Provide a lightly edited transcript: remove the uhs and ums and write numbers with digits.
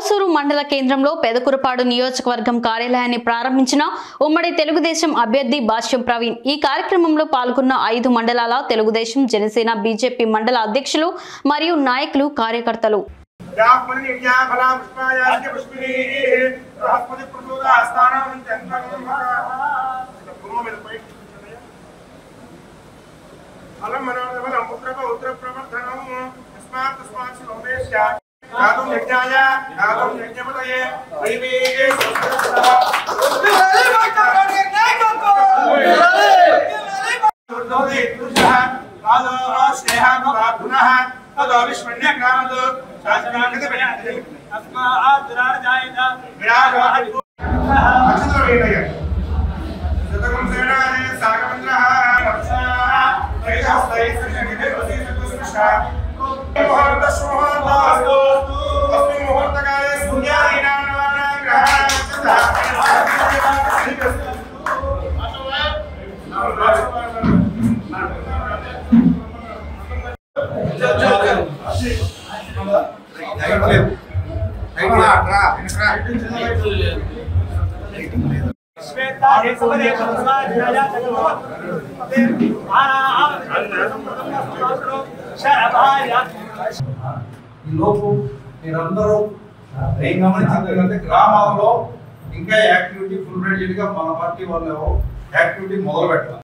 హోసూరు మండల కేంద్రంలో పెదకురపాడు నియోజకవర్గం కార్యాలయాన్ని ప్రారంభించిన ఉమ్మడి తెలుగుదేశం అభ్యర్థి భాష్యం ప్రవీణ్ ఈ కార్యక్రమంలో పాల్గొన్న 5 మండలాల తెలుగుదేశం జనసేన బీజేపీ మండల అధ్యక్షులు మరియు నాయకులు కార్యకర్తలు Gadum yajnaya, gadum yajnapataye, ayve మీరందరూ ఏం గమనించాలంటే గ్రామాల్లో ఇంకా యాక్టివిటీ ఫుల్ ఫ్లెడ్జ్డ్ గా మన పార్టీ వాళ్ళు యాక్టివిటీ మొదలు పెట్టాలి.